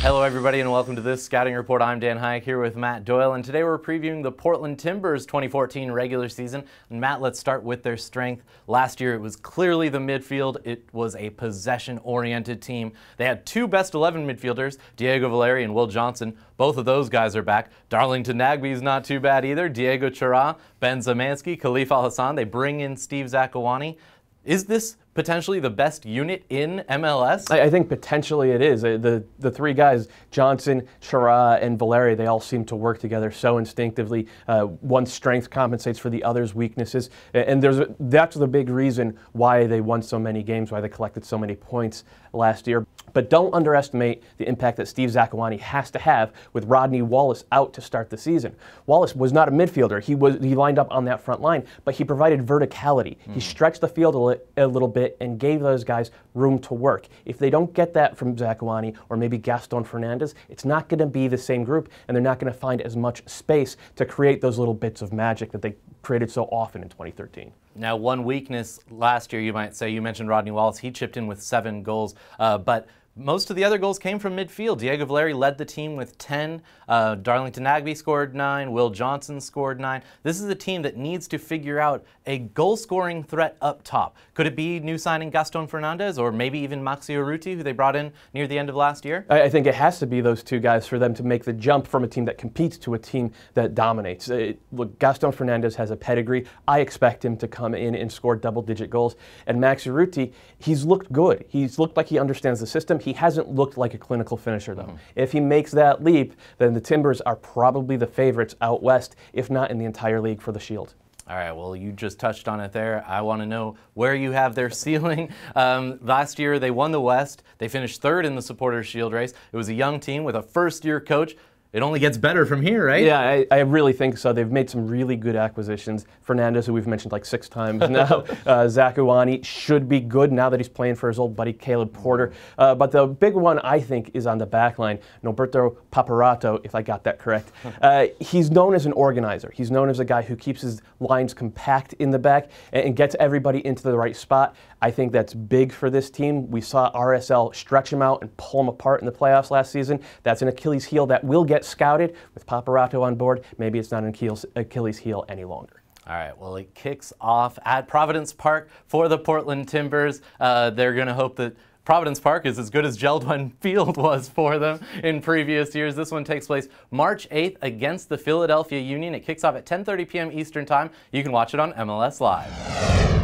Hello everybody and welcome to this Scouting Report. I'm Dan Haiek here with Matt Doyle, and today we're previewing the Portland Timbers 2014 regular season. And Matt, let's start with their strength. Last year it was clearly the midfield. It was a possession-oriented team. They had two best 11 midfielders, Diego Valeri and Will Johnson. Both of those guys are back. Darlington Nagbe's not too bad either. Diego Chara, Ben Zamansky, Khalif Al-Hassan. They bring in Steve Zakawani. Is this potentially the best unit in MLS? I think potentially it is. The three guys, Johnson, Chara, and Valeri, they all seem to work together so instinctively. One's strength compensates for the other's weaknesses. And that's the big reason why they won so many games, why they collected so many points last year. But don't underestimate the impact that Steve Zakawani has to have with Rodney Wallace out to start the season. Wallace was not a midfielder. He lined up on that front line, but he provided verticality. He stretched the field a little bit and gave those guys room to work. If they don't get that from Zakawani or maybe Gaston Fernandez, it's not going to be the same group, and they're not going to find as much space to create those little bits of magic that they created so often in 2013. Now, one weakness last year, you might say, you mentioned Rodney Wallace. He chipped in with 7 goals, but most of the other goals came from midfield. Diego Valeri led the team with 10. Darlington Nagbe scored 9. Will Johnson scored 9. This is a team that needs to figure out a goal-scoring threat up top. Could it be new signing Gaston Fernandez or maybe even Maxi Urruti, who they brought in near the end of last year? I think it has to be those two guys for them to make the jump from a team that competes to a team that dominates. Look, Gaston Fernandez has a pedigree. I expect him to come in and score double-digit goals. And Maxi Urruti, he's looked good. He's looked like he understands the system. He hasn't looked like a clinical finisher, though. If he makes that leap, then the Timbers are probably the favorites out west, if not in the entire league for the Shield. All right, well, you just touched on it there. I want to know where you have their ceiling. Last year, they won the West. They finished 3rd in the Supporters' Shield race. It was a young team with a first-year coach. It only gets better from here, right? Yeah, I really think so. They've made some really good acquisitions. Fernandez, who we've mentioned like 6 times now. Zakawani should be good now that he's playing for his old buddy Caleb Porter. But the big one, I think, is on the back line. Norberto Paparato, if I got that correct. He's known as an organizer. He's known as a guy who keeps his lines compact in the back and gets everybody into the right spot. I think that's big for this team. We saw RSL stretch him out and pull him apart in the playoffs last season. That's an Achilles heel that will get scouted. With Paparato on board, maybe it's not an Achilles heel any longer. All right, well, it kicks off at Providence Park for the Portland Timbers. They're going to hope that Providence Park is as good as Geldwin Field was for them in previous years. This one takes place March 8th against the Philadelphia Union. It kicks off at 10:30 p.m. Eastern Time. You can watch it on MLS Live.